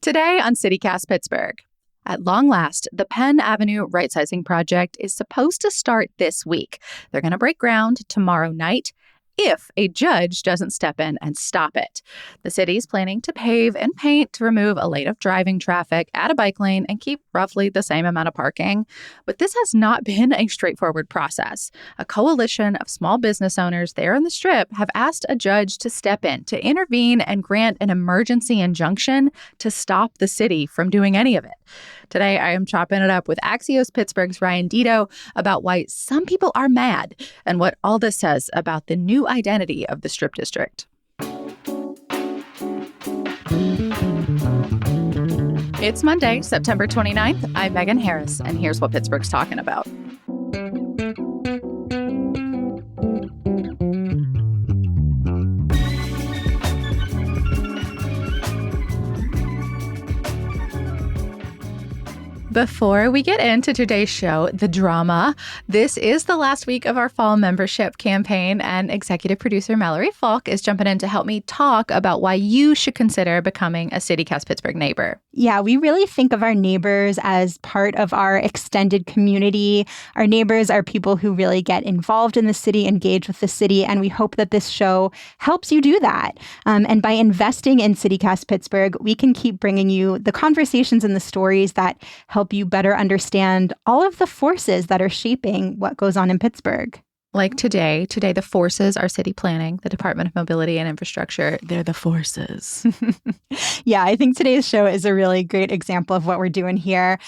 Today on CityCast Pittsburgh. At long last, the Penn Avenue right-sizing project is supposed to start this week. They're going to break ground tomorrow night if a judge doesn't step in and stop it. The city's planning to pave and paint to remove a lane of driving traffic, add a bike lane, and keep roughly the same amount of parking. But this has not been a straightforward process. A coalition of small business owners there in the Strip have asked a judge to step in, to intervene and grant an emergency injunction to stop the city from doing any of it. Today, I am chopping it up with Axios Pittsburgh's Ryan Dito about why some people are mad and what all this says about the new identity of the Strip District. It's Monday, September 29th. I'm Megan Harris, and here's what Pittsburgh's talking about. Before we get into today's show, the drama, this is the last week of our fall membership campaign, and executive producer Mallory Falk is jumping in to help me talk about why you should consider becoming a CityCast Pittsburgh neighbor. Yeah, we really think of our neighbors as part of our extended community. Our neighbors are people who really get involved in the city, engage with the city, and we hope that this show helps you do that. And by investing in CityCast Pittsburgh, we can keep bringing you the conversations and the stories that help you better understand all of the forces that are shaping what goes on in Pittsburgh. Like today the forces are city planning, the Department of Mobility and Infrastructure. They're the forces. Yeah, I think today's show is a really great example of what we're doing here.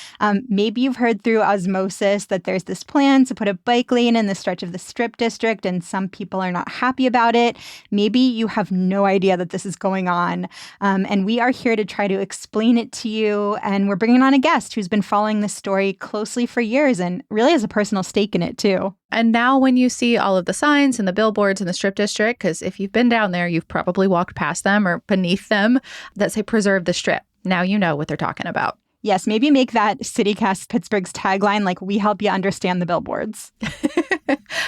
Maybe you've heard through osmosis that there's this plan to put a bike lane in the stretch of the Strip District, and some people are not happy about it. Maybe you have no idea that this is going on. And we are here to try to explain it to you. And we're bringing on a guest who's been following this story closely for years and really has a personal stake in it, too. And now when you see all of the signs and the billboards in the Strip District, because if you've been down there, you've probably walked past them or beneath them that say preserve the Strip. Now you know what they're talking about. Yes, maybe make that CityCast Pittsburgh's tagline, like, we help you understand the billboards.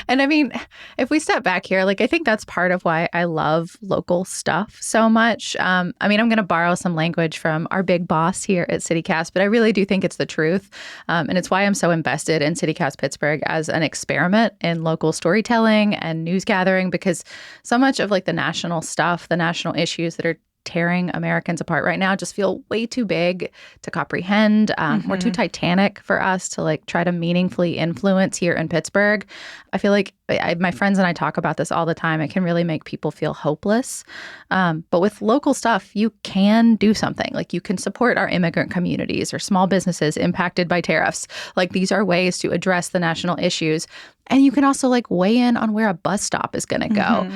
And I mean, if we step back here, I think that's part of why I love local stuff so much. I'm going to borrow some language from our big boss here at CityCast, but I really do think it's the truth. And it's why I'm so invested in CityCast Pittsburgh as an experiment in local storytelling and news gathering, because so much of the national stuff, the national issues that are tearing Americans apart right now just feel way too big to comprehend. We're too titanic for us to try to meaningfully influence here in Pittsburgh. I feel like my friends and I talk about this all the time. It can really make people feel hopeless. But with local stuff, you can do something. You can support our immigrant communities or small businesses impacted by tariffs. These are ways to address the national issues. And you can also weigh in on where a bus stop is going to go.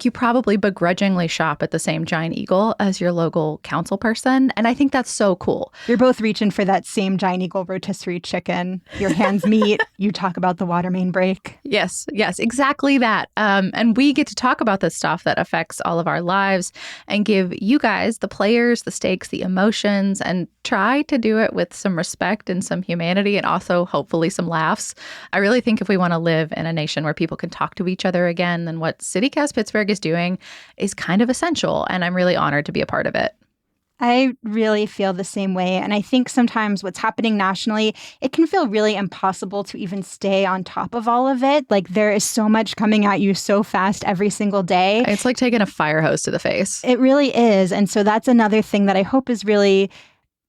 You probably begrudgingly shop at the same Giant Eagle as your local council person. And I think that's so cool. You're both reaching for that same Giant Eagle rotisserie chicken. Your hands meet. You talk about the water main break. Yes, exactly that. And we get to talk about the stuff that affects all of our lives and give you guys, the players, the stakes, the emotions, and try to do it with some respect and some humanity and also hopefully some laughs. I really think if we want to live in a nation where people can talk to each other again, then what CityCast Pittsburgh is doing is kind of essential. And I'm really honored to be a part of it. I really feel the same way. And I think sometimes what's happening nationally, it can feel really impossible to even stay on top of all of it. There is so much coming at you so fast every single day. It's like taking a fire hose to the face. It really is. And so that's another thing that I hope is really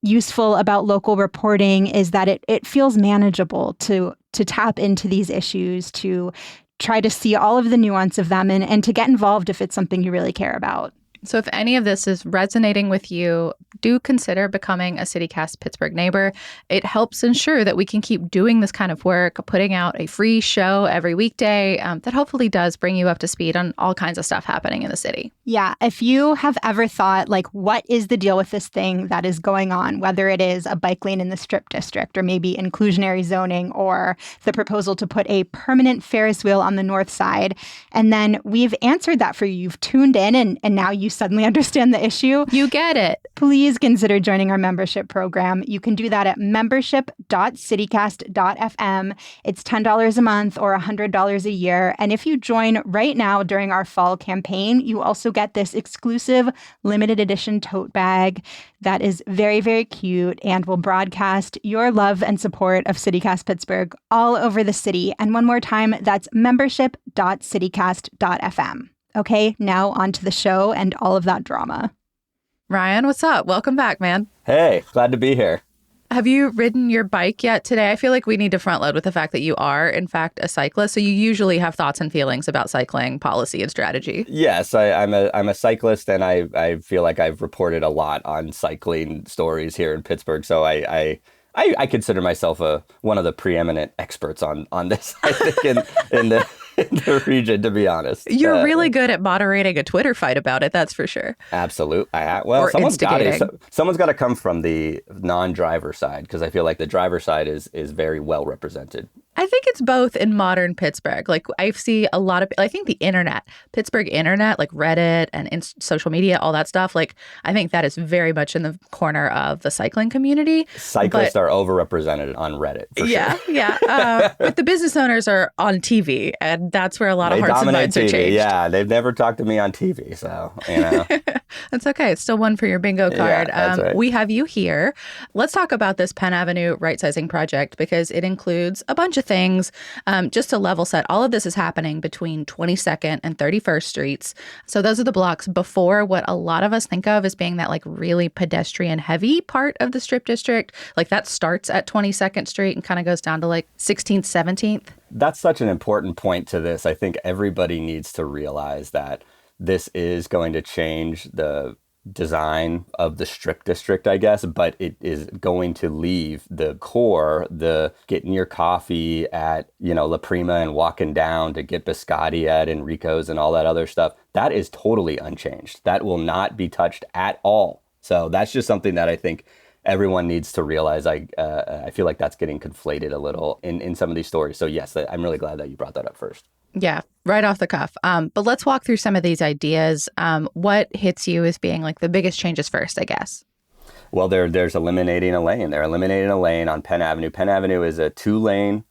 useful about local reporting, is that it feels manageable to tap into these issues, to try to see all of the nuance of them and to get involved if it's something you really care about. So if any of this is resonating with you, do consider becoming a CityCast Pittsburgh neighbor. It helps ensure that we can keep doing this kind of work, putting out a free show every weekday that hopefully does bring you up to speed on all kinds of stuff happening in the city. Yeah. If you have ever thought, what is the deal with this thing that is going on, whether it is a bike lane in the Strip District or maybe inclusionary zoning or the proposal to put a permanent Ferris wheel on the north side, and then we've answered that for you. You've tuned in and now you suddenly understand the issue. You get it. Please consider joining our membership program. You can do that at membership.citycast.fm. It's $10 a month or $100 a year. And if you join right now during our fall campaign, you also get this exclusive limited edition tote bag that is very, very cute and will broadcast your love and support of CityCast Pittsburgh all over the city. And one more time, that's membership.citycast.fm. Okay, now on to the show and all of that drama. Ryan, what's up? Welcome back, man. Hey, glad to be here. Have you ridden your bike yet today? I feel like we need to front load with the fact that you are, in fact, a cyclist. So you usually have thoughts and feelings about cycling policy and strategy. Yes, I'm a cyclist, and I feel like I've reported a lot on cycling stories here in Pittsburgh. So I consider myself one of the preeminent experts on this, I think, in the region, to be honest. You're really good at moderating a Twitter fight about it, that's for sure. Absolutely. Well, someone's got to come from the non-driver side, because I feel like the driver side is very well represented. I think it's both in modern Pittsburgh. Like I see a lot of, I think the internet, Pittsburgh internet, like Reddit and social media, all that stuff. Like I think that is very much in the corner of the cycling community. Cyclists are overrepresented on Reddit. For yeah, sure. yeah. But the business owners are on TV, and that's where a lot of hearts and minds are changed. Yeah, they've never talked to me on TV, so you know. That's okay. It's still one for your bingo card. Yeah, that's right. We have you here. Let's talk about this Penn Avenue right-sizing project, because it includes a bunch of things. Just to level set, all of this is happening between 22nd and 31st Streets. So those are the blocks before what a lot of us think of as being that like really pedestrian heavy part of the Strip District. Like that starts at 22nd Street and kind of goes down to like 16th, 17th. That's such an important point to this. I think everybody needs to realize that this is going to change the design of the Strip District, I guess, but it is going to leave the core, the getting your coffee at, La Prima and walking down to get biscotti at Enrico's and all that other stuff. That is totally unchanged. That will not be touched at all. So that's just something that I think everyone needs to realize. I feel like that's getting conflated a little in some of these stories. So yes, I'm really glad that you brought that up first. Yeah, right off the cuff. But let's walk through some of these ideas. What hits you as being like the biggest changes first, I guess? Well, there's eliminating a lane. They're eliminating a lane on Penn Avenue. Penn Avenue is a 2-lane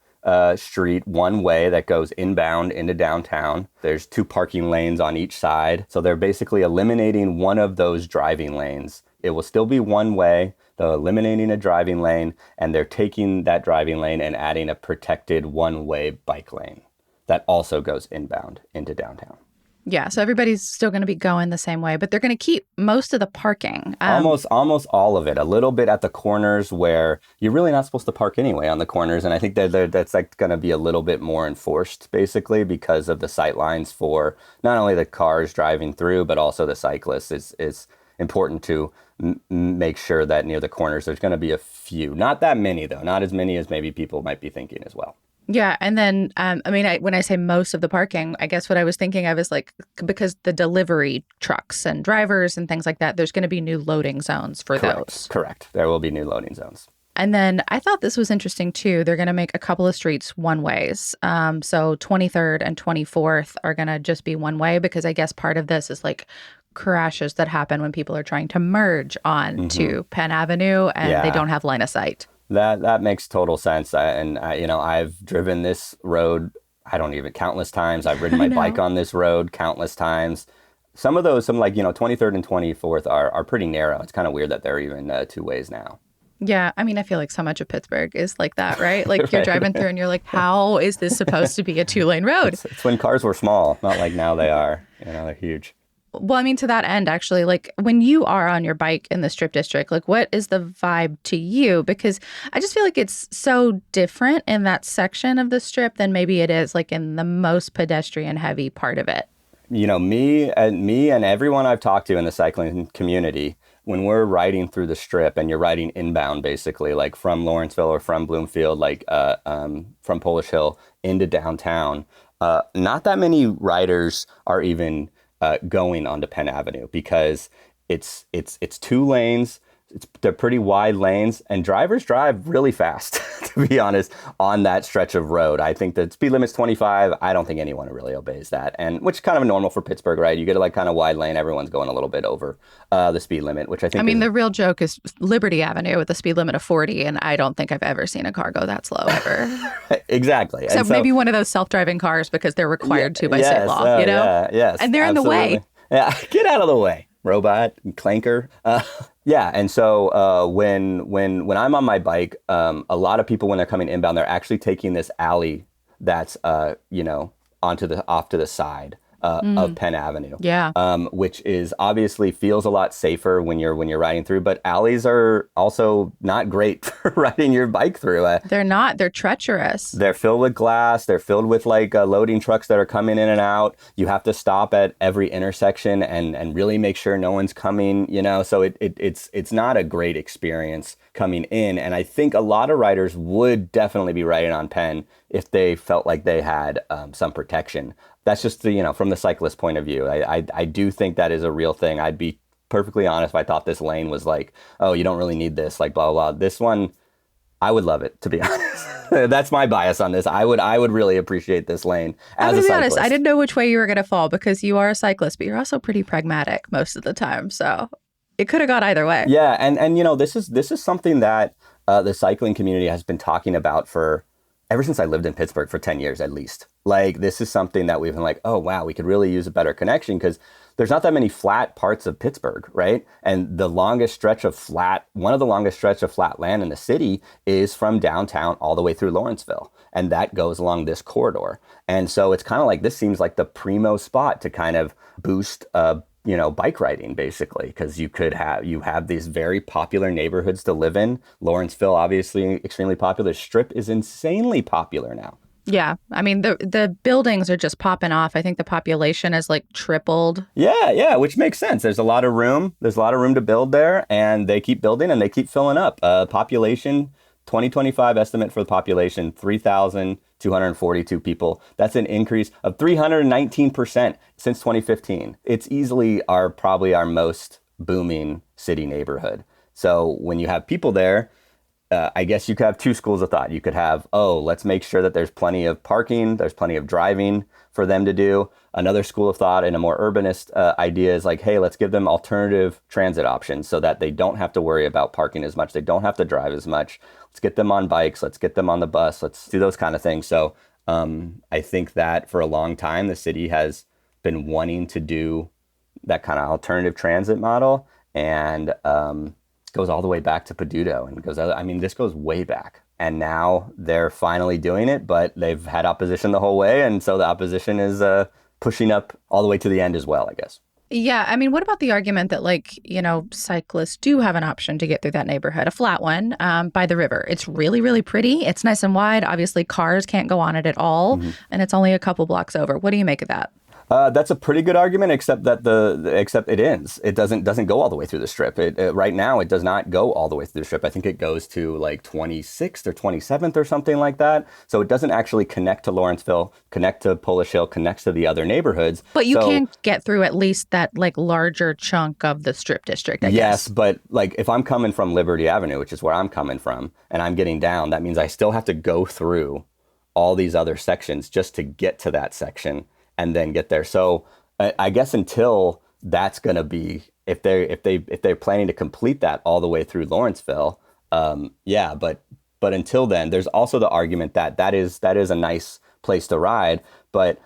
street, one way that goes inbound into downtown. There's 2 parking lanes on each side. So they're basically eliminating one of those driving lanes. It will still be one way. They're eliminating a driving lane, and they're taking that driving lane and adding a protected one-way bike lane that also goes inbound into downtown. Yeah, so everybody's still going to be going the same way, but they're going to keep most of the parking. Almost all of it. A little bit at the corners where you're really not supposed to park anyway on the corners. And I think that's like going to be a little bit more enforced, basically, because of the sight lines for not only the cars driving through, but also the cyclists. It's important to make sure that near the corners, there's going to be a few. Not that many, though. Not as many as maybe people might be thinking as well. Yeah. And then, when I say most of the parking, I guess what I was thinking of is like, because the delivery trucks and drivers and things like that, there's going to be new loading zones for those. Correct. There will be new loading zones. And then I thought this was interesting, too. They're going to make a couple of streets one ways. So 23rd and 24th are going to just be one way, because I guess part of this is like crashes that happen when people are trying to merge on to Penn Avenue and they don't have line of sight. That makes total sense. I've driven this road, countless times. I've ridden my bike on this road countless times. Some 23rd and 24th are pretty narrow. It's kind of weird that they're even 2 ways now. Yeah, I feel like so much of Pittsburgh is like that, right? Like you're driving through and you're like, how is this supposed to be a 2-lane road? It's when cars were small, not like now they are. They're huge. Well, to that end, actually, like when you are on your bike in the Strip District, like what is the vibe to you? Because I just feel like it's so different in that section of the Strip than maybe it is like in the most pedestrian heavy part of it. Me and everyone I've talked to in the cycling community, when we're riding through the Strip and you're riding inbound, basically like from Lawrenceville or from Bloomfield, from Polish Hill into downtown, not that many riders are even going onto Penn Avenue, because it's 2 lanes. they're pretty wide lanes, and drivers drive really fast, to be honest, on that stretch of road. I think the speed limit's 25. I don't think anyone really obeys that, and which is kind of normal for Pittsburgh, right? You get a like kind of wide lane, everyone's going a little bit over the speed limit, which I think. I mean, the real joke is Liberty Avenue with a speed limit of 40, and I don't think I've ever seen a car go that slow ever. Exactly. Except maybe one of those self-driving cars because they're required to by state law, you know? Yeah, yes, and they're absolutely. in the way. Yeah, get out of the way, robot, clanker. Yeah, and so when I'm on my bike, a lot of people when they're coming inbound, they're actually taking this alley that's off to the side of Penn Avenue. Yeah. Which is obviously feels a lot safer when you're riding through, but alleys are also not great for riding your bike through. They're not. They're treacherous. They're filled with glass. They're filled with like loading trucks that are coming in and out. You have to stop at every intersection and really make sure no one's coming, so it's not a great experience coming in. And I think a lot of riders would definitely be riding on Penn if they felt like they had some protection. That's just from the cyclist point of view. I do think that is a real thing. I'd be perfectly honest if I thought this lane was like, oh, you don't really need this, like blah, blah, blah. This one, I would love it, to be honest. That's my bias on this. I would really appreciate this lane as a cyclist. Honest, I didn't know which way you were going to fall because you are a cyclist, but you're also pretty pragmatic most of the time. So it could have gone either way. Yeah. And this is something that the cycling community has been talking about ever since I lived in Pittsburgh for 10 years, at least. Like, this is something that we've been like, oh, wow, we could really use a better connection because there's not that many flat parts of Pittsburgh, right? And one of the longest stretch of flat land in the city is from downtown all the way through Lawrenceville. And that goes along this corridor. And so it's kind of like, this seems like the primo spot to kind of boost bike riding, basically, because you have these very popular neighborhoods to live in. Lawrenceville, obviously extremely popular. Strip is insanely popular now. Yeah. I mean, the buildings are just popping off. I think the population has like tripled. Yeah, which makes sense. There's a lot of room. There's a lot of room to build there, and they keep building and they keep filling up. Population, 2025 estimate for the population, 3,242 people. That's an increase of 319% since 2015. It's easily probably our most booming city neighborhood. So when you have people there, I guess you could have two schools of thought. You could have, let's make sure that there's plenty of parking, there's plenty of driving for them to do. Another school of thought and a more urbanist idea is like, hey, let's give them alternative transit options so that they don't have to worry about parking as much. They don't have to drive as much. Let's get them on bikes. Let's get them on the bus. Let's do those kind of things. So I think that for a long time, the city has been wanting to do that kind of alternative transit model. And goes all the way back to Peduto and this goes way back. And now they're finally doing it, but they've had opposition the whole way. And so the opposition is pushing up all the way to the end as well, I guess. Yeah. I mean, what about the argument that cyclists do have an option to get through that neighborhood, a flat one by the river? It's really, really pretty. It's nice and wide. Obviously, cars can't go on it at all. Mm-hmm. And it's only a couple blocks over. What do you make of that? That's a pretty good argument, except it ends. It doesn't go all the way through the strip. Right now, it does not go all the way through the strip. I think it goes to like 26th or 27th or something like that. So it doesn't actually connect to Lawrenceville, connect to Polish Hill, connects to the other neighborhoods. But you can get through at least that like larger chunk of the strip district, I guess. Yes, but like if I'm coming from Liberty Avenue, which is where I'm coming from, and I'm getting down, that means I still have to go through all these other sections just to get to that section and then get there. So I guess until that's going to be, if they're planning to complete that all the way through Lawrenceville, but until then, there's also the argument that is a nice place to ride, but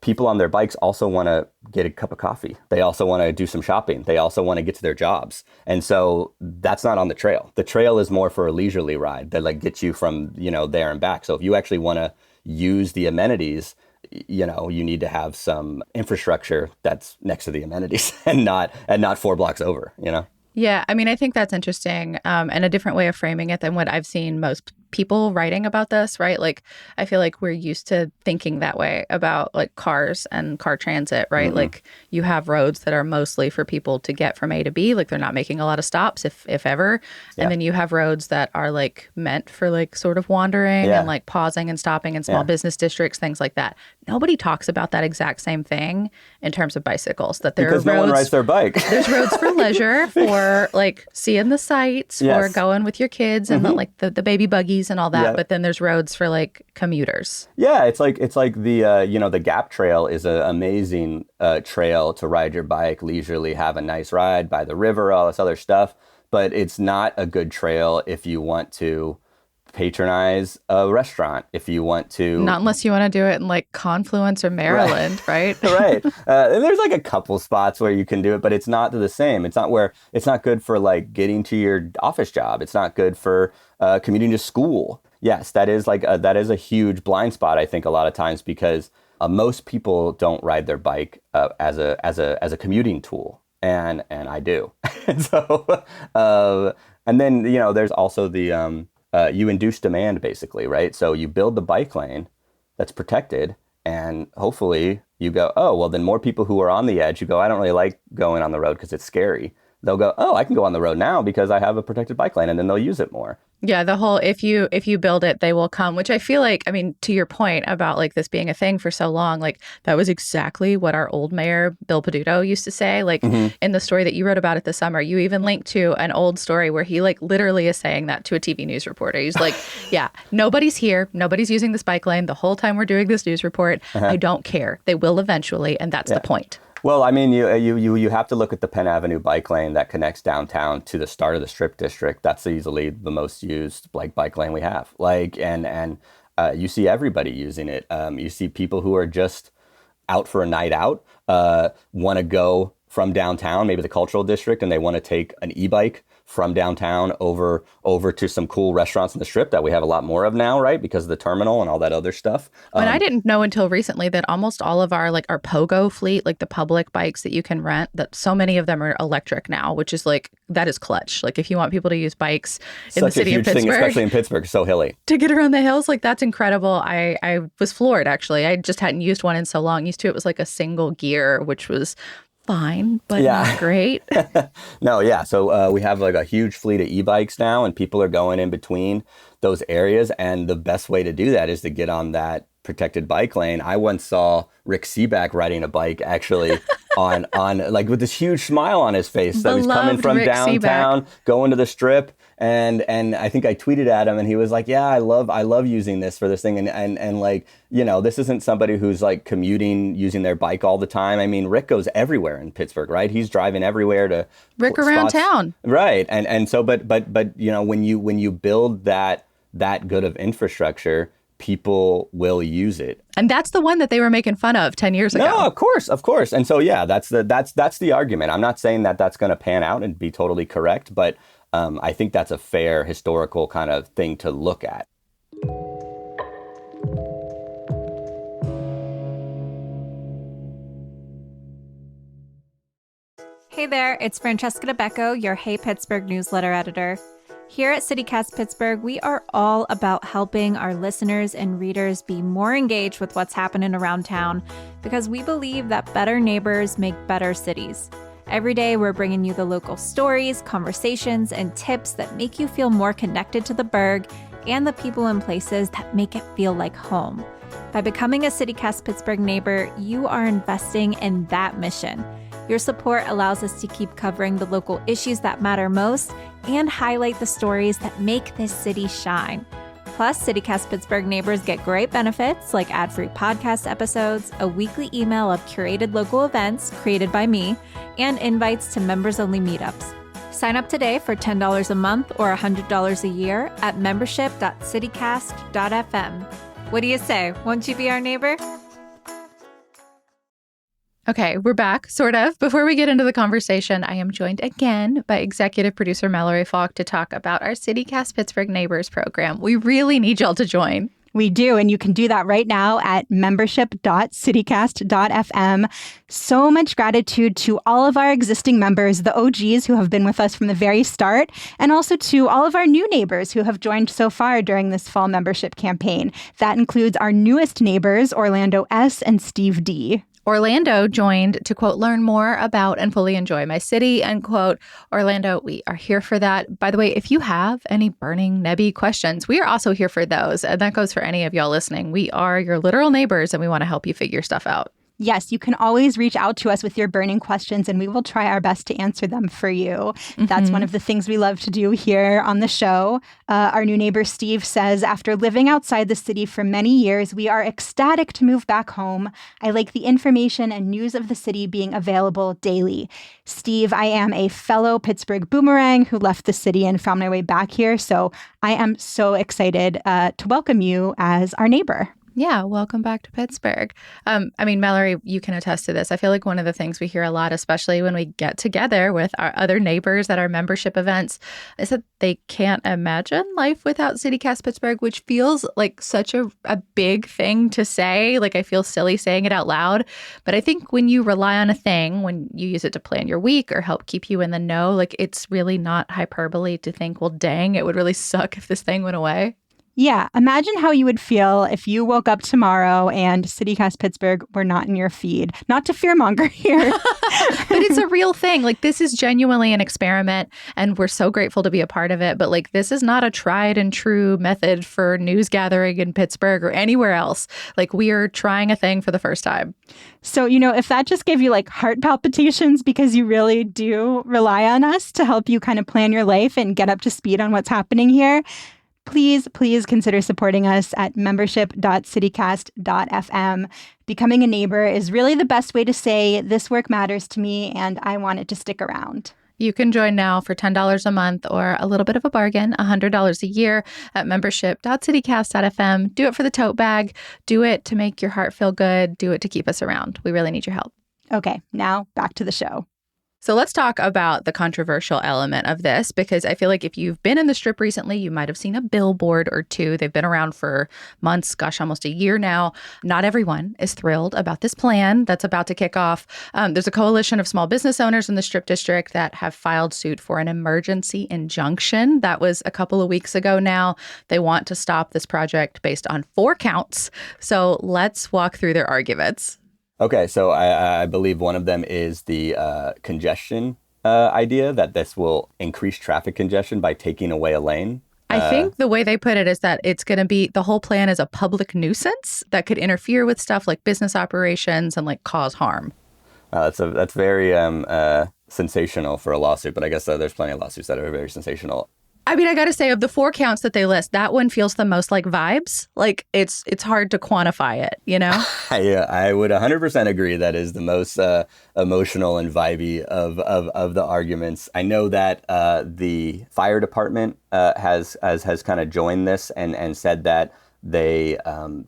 people on their bikes also want to get a cup of coffee. They also want to do some shopping. They also want to get to their jobs. And so that's not on the trail. The trail is more for a leisurely ride that like gets you from, there and back. So if you actually want to use the amenities, you need to have some infrastructure that's next to the amenities and not 4 blocks over, Yeah, I mean, I think that's interesting and a different way of framing it than what I've seen most people writing about this, right? Like, I feel like we're used to thinking that way about like cars and car transit, right? Like, you have roads that are mostly for people to get from A to B. Like, they're not making a lot of stops, if ever. Yeah. And then you have roads that are like meant for like sort of wandering and like pausing and stopping in small business districts, things like that. Nobody talks about that exact same thing in terms of bicycles. That there because are roads, no one rides their bike. There's roads for leisure, for like seeing the sights, for going with your kids and the baby buggies and all that. Yeah. But then there's roads for like commuters. Yeah, it's like the the Gap Trail is an amazing trail to ride your bike leisurely, have a nice ride by the river, all this other stuff. But it's not a good trail if you want to patronize a restaurant, if you want to. Not unless you want to do it in like Confluence or Maryland, right? Right. And there's like a couple spots where you can do it, but it's not the same. It's not good for like getting to your office job. It's not good for commuting to school. Yes, that is a huge blind spot, I think, a lot of times, because most people don't ride their bike as a commuting tool, and I do. And so and then there's also the you induce demand, basically, right? So you build the bike lane that's protected, and hopefully you go, oh, well, then more people who are on the edge, you go, I don't really like going on the road because it's scary. They'll go, oh, I can go on the road now because I have a protected bike lane, and then they'll use it more. Yeah, the whole if you build it, they will come, which I feel like, I mean, to your point about like this being a thing for so long, like that was exactly what our old mayor, Bill Peduto, used to say. Like in the story that you wrote about it this summer, you even linked to an old story where he like literally is saying that to a TV news reporter. He's like, yeah, nobody's here. Nobody's using this bike lane the whole time we're doing this news report. I don't care. They will eventually. And that's the point. Well, I mean, you have to look at the Penn Avenue bike lane that connects downtown to the start of the Strip District. That's easily the most used bike lane we have. Like, and you see everybody using it. You see people who are just out for a night out, want to go from downtown, maybe the cultural district, and they want to take an e-bike from downtown over to some cool restaurants in the Strip that we have a lot more of now, right? Because of the terminal and all that other stuff. And I didn't know until recently that almost all of our Pogo fleet, like the public bikes that you can rent, that so many of them are electric now, which is like, that is clutch. Like if you want people to use bikes in the city of Pittsburgh. Such a huge thing, especially in Pittsburgh, so hilly. To get around the hills, like that's incredible. I was floored, actually. I just hadn't used one in so long. Used to, it was like a single gear, which was fine, but not great. No, yeah. So we have like a huge fleet of e-bikes now, and people are going in between those areas. And the best way to do that is to get on that protected bike lane. I once saw Rick Seaback riding a bike actually on like with this huge smile on his face. So he's coming from Rick downtown, Seaback. going to the Strip. And I think I tweeted at him, and he was like, yeah, I love using this for this thing. And like, this isn't somebody who's like commuting using their bike all the time. I mean, Rick goes everywhere in Pittsburgh, right? He's driving everywhere to Rick around town. Right. And so, but when you build that good of infrastructure, people will use it. And that's the one that they were making fun of 10 years ago. No, of course. And so, yeah, that's the argument. I'm not saying that that's going to pan out and be totally correct, but I think that's a fair historical kind of thing to look at. Hey there, it's Francesca DeBecco, your Hey Pittsburgh newsletter editor. Here at CityCast Pittsburgh, we are all about helping our listeners and readers be more engaged with what's happening around town, because we believe that better neighbors make better cities. Every day, we're bringing you the local stories, conversations, and tips that make you feel more connected to the burg and the people and places that make it feel like home. By becoming a CityCast Pittsburgh neighbor, you are investing in that mission. Your support allows us to keep covering the local issues that matter most and highlight the stories that make this city shine. Plus, CityCast Pittsburgh neighbors get great benefits like ad-free podcast episodes, a weekly email of curated local events created by me, and invites to members-only meetups. Sign up today for $10 a month or $100 a year at membership.citycast.fm. What do you say? Won't you be our neighbor? Okay, we're back, sort of. Before we get into the conversation, I am joined again by executive producer Mallory Falk to talk about our CityCast Pittsburgh Neighbors program. We really need y'all to join. We do, and you can do that right now at membership.citycast.fm. So much gratitude to all of our existing members, the OGs who have been with us from the very start, and also to all of our new neighbors who have joined so far during this fall membership campaign. That includes our newest neighbors, Orlando S. and Steve D. Orlando joined to, quote, learn more about and fully enjoy my city, end quote. Orlando, we are here for that. By the way, if you have any burning Nebby questions, we are also here for those. And that goes for any of y'all listening. We are your literal neighbors and we want to help you figure stuff out. Yes, you can always reach out to us with your burning questions and we will try our best to answer them for you. That's one of the things we love to do here on the show. Our new neighbor Steve says, after living outside the city for many years, we are ecstatic to move back home. I like the information and news of the city being available daily. Steve, I am a fellow Pittsburgh boomerang who left the city and found my way back here. So I am so excited to welcome you as our neighbor. Yeah, welcome back to Pittsburgh. Mallory, you can attest to this. I feel like one of the things we hear a lot, especially when we get together with our other neighbors at our membership events, is that they can't imagine life without CityCast Pittsburgh, which feels like such a big thing to say. Like, I feel silly saying it out loud. But I think when you rely on a thing, when you use it to plan your week or help keep you in the know, like, it's really not hyperbole to think, well, dang, it would really suck if this thing went away. Yeah, imagine how you would feel if you woke up tomorrow and CityCast Pittsburgh were not in your feed. Not to fearmonger here. But it's a real thing. Like, this is genuinely an experiment and we're so grateful to be a part of it. But like, this is not a tried and true method for news gathering in Pittsburgh or anywhere else. Like, we are trying a thing for the first time. So, if that just gave you like heart palpitations because you really do rely on us to help you kind of plan your life and get up to speed on what's happening here, please consider supporting us at membership.citycast.fm. Becoming a neighbor is really the best way to say this work matters to me and I want it to stick around. You can join now for $10 a month or a little bit of a bargain, $100 a year at membership.citycast.fm. Do it for the tote bag. Do it to make your heart feel good. Do it to keep us around. We really need your help. Okay, now back to the show. So let's talk about the controversial element of this, because I feel like if you've been in the Strip recently, you might have seen a billboard or two. They've been around for months, almost a year now. Not everyone is thrilled about this plan that's about to kick off. There's a coalition of small business owners in the Strip district that have filed suit for an emergency injunction. That was a couple of weeks ago now. They want to stop this project based on 4 counts. So let's walk through their arguments. Okay, so I believe one of them is the congestion idea, that this will increase traffic congestion by taking away a lane. I think the way they put it is that it's going to be, the whole plan is a public nuisance that could interfere with stuff like business operations and like cause harm. That's very sensational for a lawsuit, but I guess there's plenty of lawsuits that are very sensational. I mean, I got to say, of the 4 counts that they list, that one feels the most like vibes. Like, it's hard to quantify it, Yeah, I would 100% agree. That is the most emotional and vibey of the arguments. I know that the fire department has kind of joined this and said that they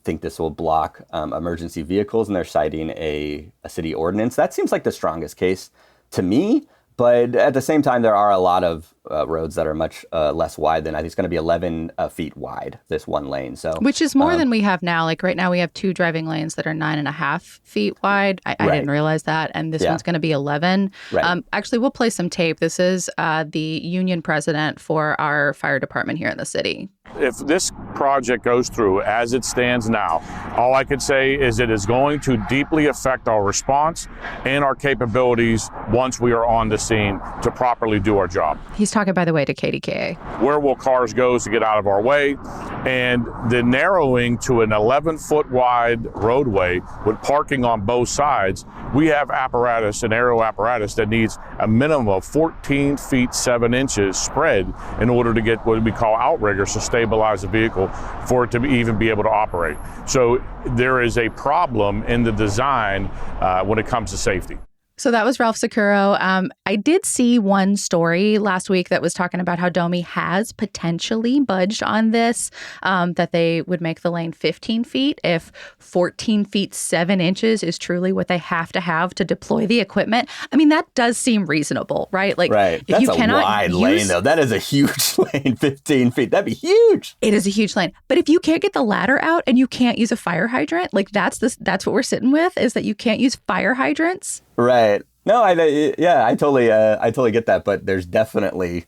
think this will block emergency vehicles, and they're citing a city ordinance. That seems like the strongest case to me. But at the same time, there are a lot of roads that are much less wide than, I think it's going to be 11 feet wide, this one lane. So, which is more than we have now. Like right now we have 2 driving lanes that are 9.5 feet wide. I didn't realize that. And this one's going to be 11. Right. Actually, we'll play some tape. This is the union president for our fire department here in the city. If this project goes through as it stands now, all I could say is it is going to deeply affect our response and our capabilities once we are on the scene to properly do our job. He's talking, by the way, to KDKA. Where will cars go to get out of our way? And the narrowing to an 11-foot wide roadway with parking on both sides, we have apparatus, an aero apparatus that needs a minimum of 14 feet 7 inches spread in order to get what we call outriggers to stabilize the vehicle for it to even be able to operate. So there is a problem in the design when it comes to safety. So that was Ralph Sakuro. I did see one story last week that was talking about how Domi has potentially budged on this, that they would make the lane 15 feet if 14 feet 7 inches is truly what they have to deploy the equipment. I mean, that does seem reasonable, right? Like, right. If That's you a cannot wide lane, though. That is a huge lane, 15 feet. That'd be huge. It is a huge lane. But if you can't get the ladder out and you can't use a fire hydrant, like that's what we're sitting with, is that you can't use fire hydrants. Right. No, I totally get that. But there's definitely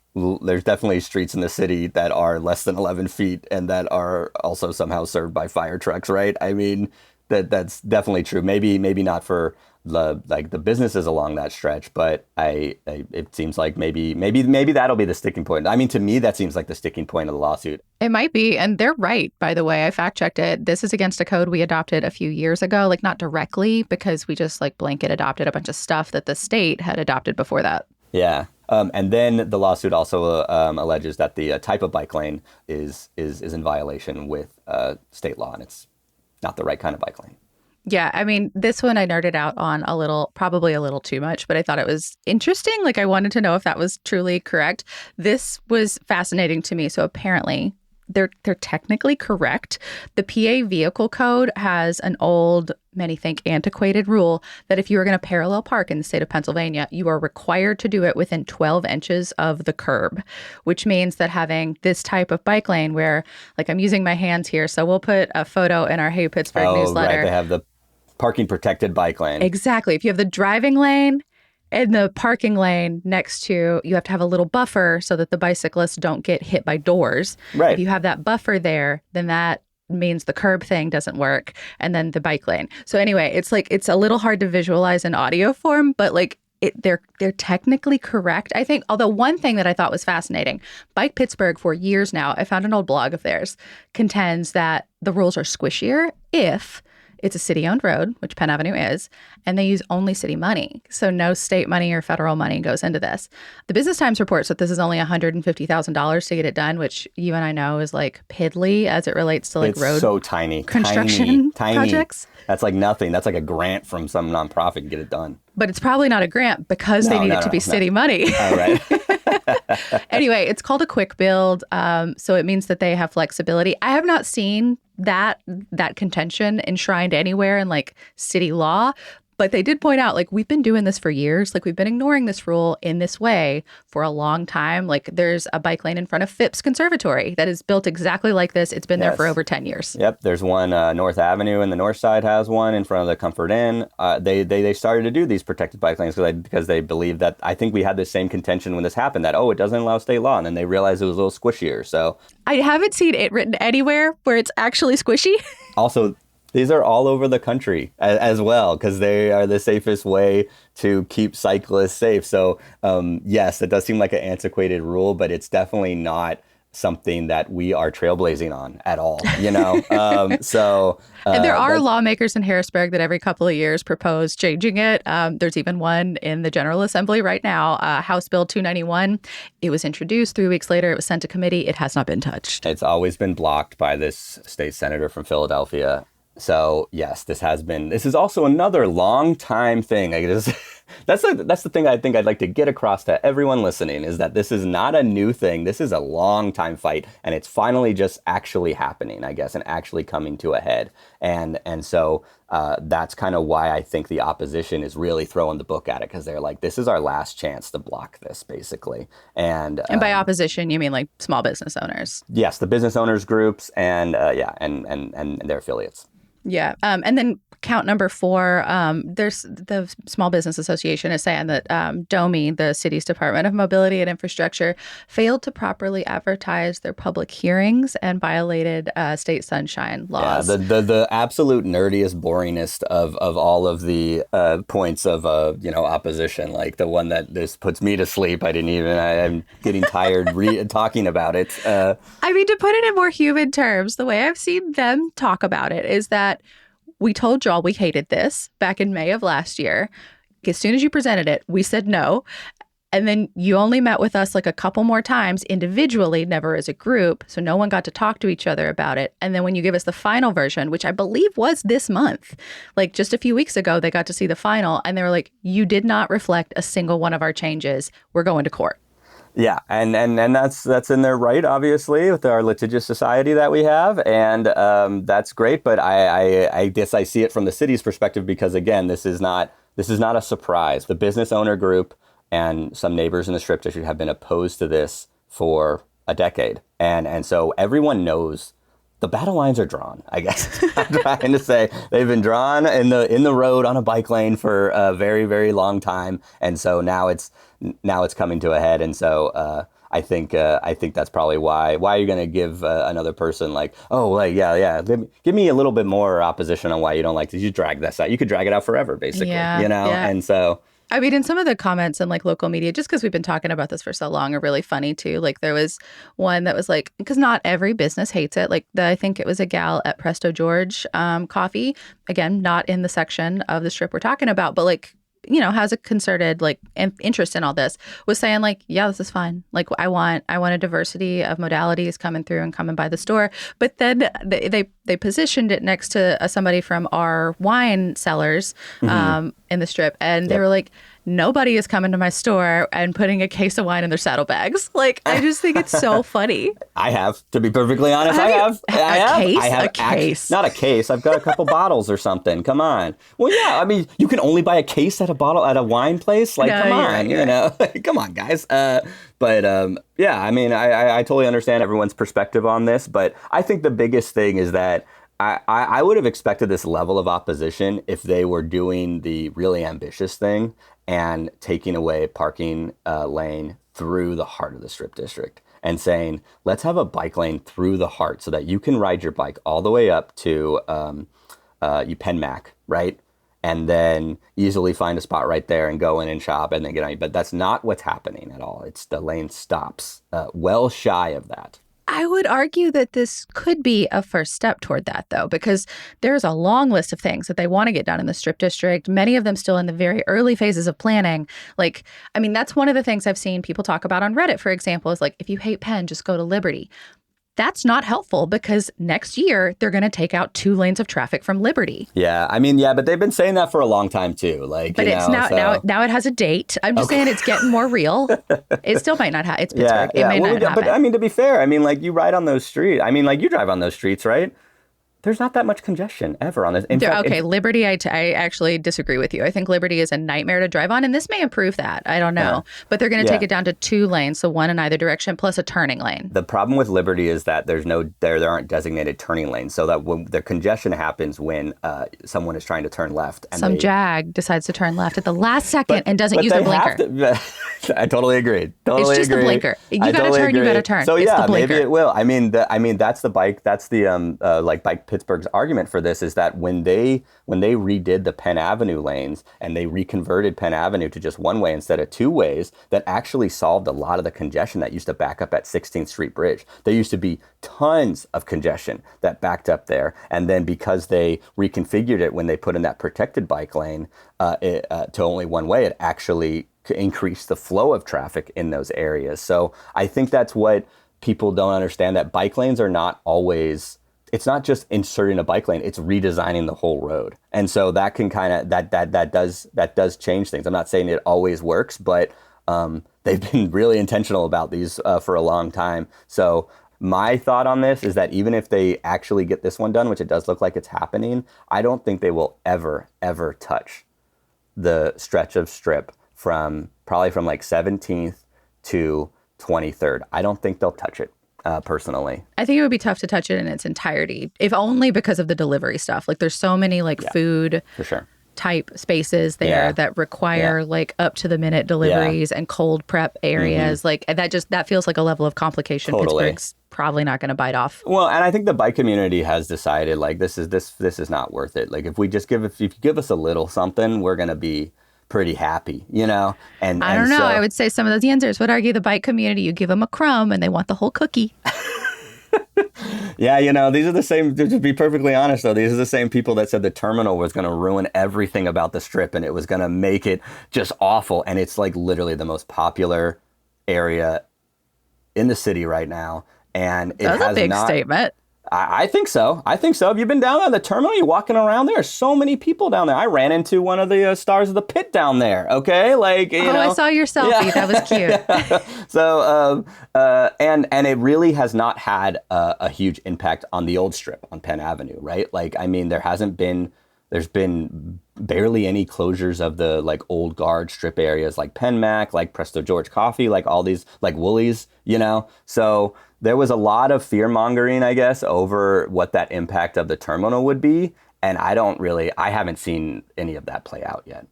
streets in the city that are less than 11 feet and that are also somehow served by fire trucks, right? I mean, that's definitely true. Maybe not for the businesses along that stretch, but it seems like maybe that'll be the sticking point. I mean, to me, that seems like the sticking point of the lawsuit. It might be, and they're right, by the way. I fact checked it. This is against a code we adopted a few years ago, like not directly, because we just like blanket adopted a bunch of stuff that the state had adopted before that. Yeah. And then the lawsuit also alleges that the type of bike lane is in violation with state law, and it's not the right kind of bike lane. Yeah, I mean, this one I nerded out on probably a little too much, but I thought it was interesting. Like, I wanted to know if that was truly correct. This was fascinating to me. So apparently, they're technically correct. The PA vehicle code has an old, many think antiquated rule that if you are going to parallel park in the state of Pennsylvania, you are required to do it within 12 inches of the curb, which means that having this type of bike lane where, like, I'm using my hands here, so we'll put a photo in our Hey Pittsburgh newsletter. Right. They have the parking protected bike lane. Exactly. If you have the driving lane and the parking lane next to, you have to have a little buffer so that the bicyclists don't get hit by doors. Right. If you have that buffer there, then that means the curb thing doesn't work, and then the bike lane. So anyway, it's a little hard to visualize in audio form, but like they're technically correct, I think. Although one thing that I thought was fascinating, Bike Pittsburgh for years now, I found an old blog of theirs, contends that the rules are squishier if it's a city-owned road, which Penn Avenue is, and they use only city money. So no state money or federal money goes into this. The Business Times reports that this is only $150,000 to get it done, which you and I know is like piddly as it relates to like it's road so tiny construction projects. That's like nothing. That's like a grant from some nonprofit to get it done. But it's probably not a grant because they need it to be city money. Oh, right. Anyway, it's called a quick build. So it means that they have flexibility. I have not seen that contention enshrined anywhere in like city law. But they did point out, like, we've been doing this for years. Like, we've been ignoring this rule in this way for a long time. Like, there's a bike lane in front of Phipps Conservatory that is built exactly like this. It's been there for over 10 years. Yep. There's one North Avenue and the north side has one in front of the Comfort Inn. They started to do these protected bike lanes because they believe that, I think we had the same contention when this happened, that, it doesn't allow state law. And then they realized it was a little squishier. So I haven't seen it written anywhere where it's actually squishy. Also, these are all over the country as well, because they are the safest way to keep cyclists safe. So, yes, it does seem like an antiquated rule, but it's definitely not something that we are trailblazing on at all, you know? And there are lawmakers in Harrisburg that every couple of years propose changing it. There's even one in the General Assembly right now, House Bill 291. It was introduced 3 weeks later. It was sent to committee. It has not been touched. It's always been blocked by this state senator from Philadelphia. So, yes, this is also another long time thing. That's the thing I think I'd like to get across to everyone listening, is that this is not a new thing. This is a long time fight, and it's finally just actually happening, I guess, and actually coming to a head. And so that's kind of why I think the opposition is really throwing the book at it, because they're like, this is our last chance to block this, basically. And by opposition, you mean like small business owners? Yes, the business owners groups and their affiliates. Yeah. And then count number 4, there's the Small Business Association is saying that DOMI, the city's Department of Mobility and Infrastructure, failed to properly advertise their public hearings and violated state sunshine laws. Yeah, the absolute nerdiest, boringest of all of the points of opposition, like the one that this puts me to sleep. I'm getting tired talking about it. I mean, to put it in more human terms, the way I've seen them talk about it is that we told y'all we hated this back in May of last year. As soon as you presented it, we said no. And then you only met with us like a couple more times individually, never as a group. So no one got to talk to each other about it. And then when you give us the final version, which I believe was this month, like just a few weeks ago, they got to see the final and they were like, you did not reflect a single one of our changes. We're going to court. Yeah, and that's in their right, obviously, with our litigious society that we have, and that's great. But I guess I see it from the city's perspective because, again, this is not a surprise. The business owner group and some neighbors in the Strip District have been opposed to this for a decade, and so everyone knows the battle lines are drawn. I guess I'm trying to say they've been drawn in the road on a bike lane for a very, very long time, and so now it's coming to a head. And so I think that's probably why are you going to give another person like, oh, like, yeah, give me a little bit more opposition on why you don't like this. You drag this out. You could drag it out forever, basically, you know? Yeah. And so. I mean, and some of the comments in like local media, just because we've been talking about this for so long, are really funny too. Like there was one that was like, because not every business hates it. Like I think it was a gal at Presto George Coffee, again, not in the section of the Strip we're talking about, but like, you know, has a concerted like interest in all this, was saying like, yeah, this is fine. Like I want a diversity of modalities coming through and coming by the store. But then they positioned it next to somebody from our wine cellars in the Strip, and they were like, nobody is coming to my store and putting a case of wine in their saddlebags. Like, I just think it's so funny. I have, to be perfectly honest, I have a case. Not a case. I've got a couple bottles or something. Come on. Well, yeah. I mean, you can only buy a case at a wine place. Like, come on, you know, come on, guys. But yeah, I mean, I totally understand everyone's perspective on this, but I think the biggest thing is that I would have expected this level of opposition if they were doing the really ambitious thing and taking away parking lane through the heart of the Strip District and saying, let's have a bike lane through the heart so that you can ride your bike all the way up to Penn, right? And then easily find a spot right there and go in and shop and then get on. But that's not what's happening at all. It's the lane stops well shy of that. I would argue that this could be a first step toward that, though, because there's a long list of things that they want to get done in the Strip District, many of them still in the very early phases of planning. Like, I mean, that's one of the things I've seen people talk about on Reddit, for example, is like, if you hate Penn, just go to Liberty. That's not helpful because next year they're going to take out 2 lanes of traffic from Liberty. Yeah, I mean, but they've been saying that for a long time too. Like, but it's now it has a date. I'm just saying it's getting more real. It still might not have. It's Pittsburgh. It may not happen. But I mean, to be fair, I mean, like you ride on those streets. I mean, like you drive on those streets, right? There's not that much congestion ever on this. Liberty, I actually disagree with you. I think Liberty is a nightmare to drive on, and this may improve that. I don't know. Yeah. But they're going to take it down to 2 lanes, so one in either direction, plus a turning lane. The problem with Liberty is that there aren't designated turning lanes, so that when the congestion happens when someone is trying to turn left. And some jag decides to turn left at the last second and doesn't use the blinker. I totally agree. It's just the blinker. You got to turn, you got to turn. So it's yeah, the blinker. maybe it will. I mean, that's the bike. That's the like bike Pittsburgh's argument for this is that when they redid the Penn Avenue lanes and they reconverted Penn Avenue to just one way instead of 2 ways, that actually solved a lot of the congestion that used to back up at 16th Street Bridge. There used to be tons of congestion that backed up there, and then because they reconfigured it when they put in that protected bike lane to only one way, it actually increased the flow of traffic in those areas. So I think that's what people don't understand, that bike lanes are not always. It's not just inserting a bike lane; it's redesigning the whole road, and so that can kind of that does change things. I'm not saying it always works, but they've been really intentional about these for a long time. So my thought on this is that even if they actually get this one done, which it does look like it's happening, I don't think they will ever touch the stretch of Strip from like 17th to 23rd. I don't think they'll touch it. Personally, I think it would be tough to touch it in its entirety, if only because of the delivery stuff. Like there's so many food for sure type spaces there that require like up to the minute deliveries and cold prep areas. Like that feels like a level of complication Pittsburgh's probably not going to bite off. Well, and I think the bike community has decided like this is not worth it. Like if you give us a little something, we're going to be pretty happy, you know? And I don't know. I would say some of those Yenzers would argue the bike community, you give them a crumb and they want the whole cookie. Yeah, these are the same, to be perfectly honest, though, these are the same people that said the terminal was going to ruin everything about the Strip and it was going to make it just awful. And it's like literally the most popular area in the city right now. And it That's has a big not, statement. I think so. Have you been down there at the terminal? You're walking around there. So many people down there. I ran into one of the stars of the pit down there. Okay, I saw your selfie. Yeah. That was cute. Yeah. So, and it really has not had a huge impact on the old Strip on Penn Avenue, right? Like, I mean, there's been barely any closures of the like old guard Strip areas like Penn Mac, like Presto George Coffee, like all these, like Woolies, So there was a lot of fear mongering, I guess, over what that impact of the terminal would be. And I haven't seen any of that play out yet.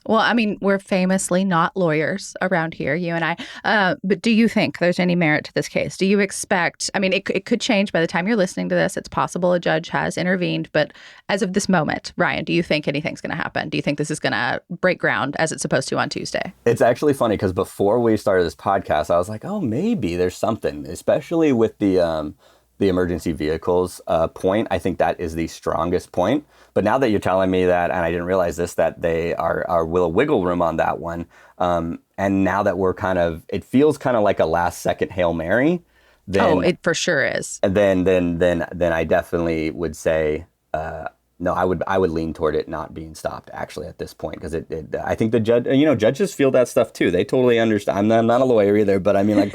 Well, I mean, we're famously not lawyers around here, you and I. But do you think there's any merit to this case? Do you expect, I mean, it could change by the time you're listening to this. It's possible a judge has intervened. But as of this moment, Ryan, do you think anything's going to happen? Do you think this is going to break ground as it's supposed to on Tuesday? It's actually funny because before we started this podcast, I was like, oh, maybe there's something, especially with the emergency vehicles point. I think that is the strongest point. But now that you're telling me that, and I didn't realize this, that they are wiggle room on that one. And now that it feels kind of like a last second Hail Mary. Then, it for sure is. Then I definitely would say, no, I would lean toward it not being stopped actually at this point, because I think the judge, judges feel that stuff too. They totally understand. I'm not a lawyer either, but I mean, like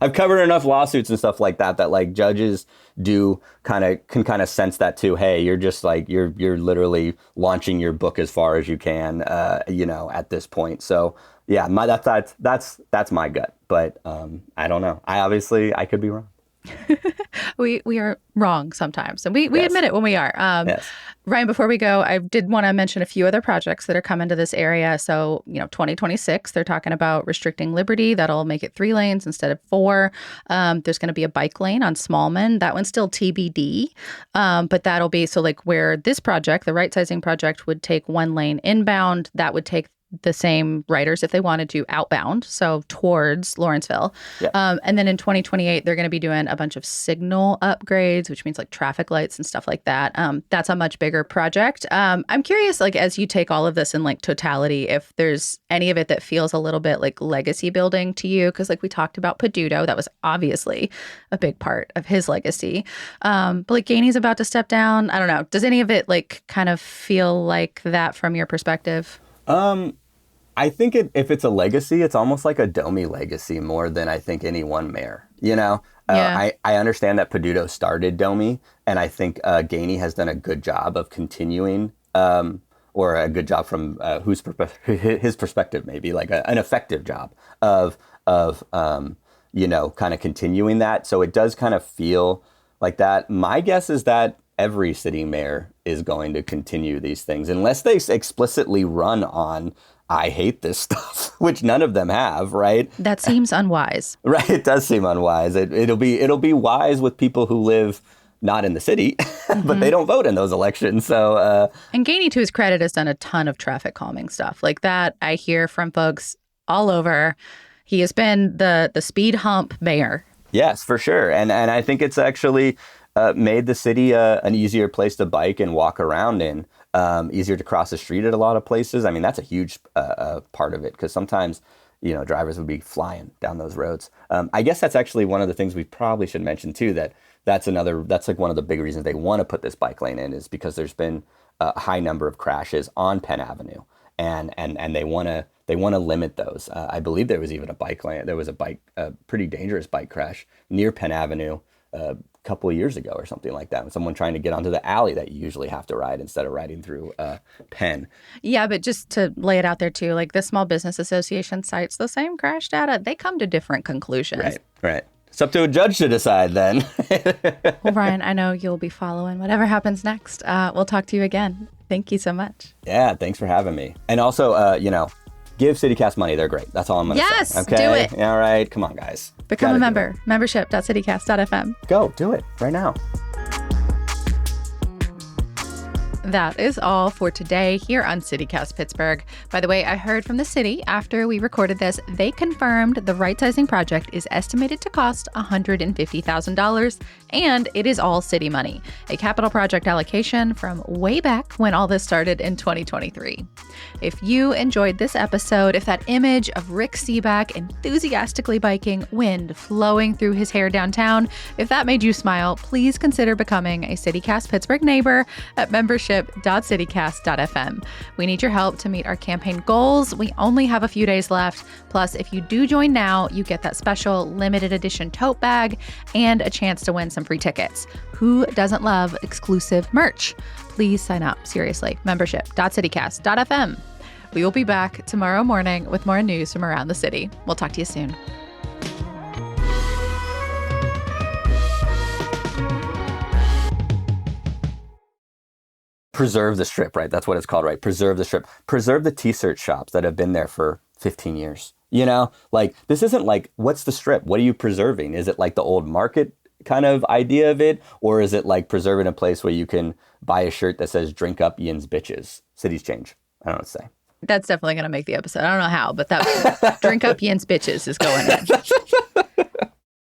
I've covered enough lawsuits and stuff like that like judges can kind of sense that too. Hey, you're just like you're literally launching your book as far as you can, at this point. So yeah, that's my gut, but I don't know. I could be wrong. We are wrong sometimes, and we Yes. admit it when we are. Yes. Ryan, before we go, I did want to mention a few other projects that are coming to this area. So, 2026, they're talking about restricting liberty. That'll make it 3 lanes instead of 4. There's going to be a bike lane on Smallman. That one's still TBD, but that'll be, so like where this project, the right sizing project, would take 1 lane inbound, that would take the same riders if they wanted to outbound, so towards Lawrenceville. Yeah. And then in 2028, they're going to be doing a bunch of signal upgrades, which means like traffic lights and stuff like that. That's a much bigger project. I'm curious, like, as you take all of this in like totality, if there's any of it that feels a little bit like legacy building to you, because like we talked about Peduto, that was obviously a big part of his legacy. But like Gainey's about to step down. I don't know. Does any of it like kind of feel like that from your perspective? I think if it's a legacy, it's almost like a Domi legacy more than I think any one mayor, Yeah. I understand that Peduto started Domi, and I think Gainey has done a good job of continuing, or a good job from his perspective, maybe like an effective job of kind of continuing that. So it does kind of feel like that. My guess is that every city mayor is going to continue these things unless they explicitly run on, I hate this stuff, which none of them have, right? That seems unwise. Right, it does seem unwise. It'll be wise with people who live not in the city, but they don't vote in those elections. So, and Gainey, to his credit, has done a ton of traffic calming stuff like that. I hear from folks all over. He has been the speed hump mayor. Yes, for sure, and I think it's actually made the city an easier place to bike and walk around in. Easier to cross the street at a lot of places. I mean, that's a huge part of it, because sometimes, drivers would be flying down those roads. I guess that's actually one of the things we probably should mention too, that's like one of the big reasons they want to put this bike lane in, is because there's been a high number of crashes on Penn Avenue, and they want to limit those. I believe there was even a bike lane. There was a pretty dangerous bike crash near Penn Avenue couple of years ago or something like that, with someone trying to get onto the alley that you usually have to ride instead of riding through Penn. Yeah, but just to lay it out there too, like the Small Business Association cites the same crash data. They come to different conclusions. Right. It's up to a judge to decide then. Well, Ryan, I know you'll be following whatever happens next. We'll talk to you again. Thank you so much. Yeah, thanks for having me. And also, give CityCast money. They're great. That's all I'm going to say. Yes, okay? do it. All right, come on, guys. Become a member. Membership.citycast.fm. Go, do it right now. That is all for today here on CityCast Pittsburgh. By the way, I heard from the city after we recorded this, they confirmed the right-sizing project is estimated to cost $150,000, and it is all city money, a capital project allocation from way back when all this started in 2023. If you enjoyed this episode, if that image of Rick Seaback enthusiastically biking, wind flowing through his hair downtown, if that made you smile, please consider becoming a CityCast Pittsburgh neighbor at membership.citycast.fm. We need your help to meet our campaign goals. We only have a few days left. Plus, if you do join now, you get that special limited edition tote bag and a chance to win some free tickets. Who doesn't love exclusive merch? Please sign up. Seriously, membership.citycast.fm. We will be back tomorrow morning with more news from around the city. We'll talk to you soon. Preserve the Strip, right? That's what it's called, right? Preserve the Strip. Preserve the t-shirt shops that have been there for 15 years. You know, like, this isn't like, what's the Strip? What are you preserving? Is it like the old market kind of idea of it? Or is it like preserving a place where you can buy a shirt that says drink up Ian's bitches? Cities change. I don't know what to say. That's definitely going to make the episode. I don't know how, but that drink up Ian's bitches is going in.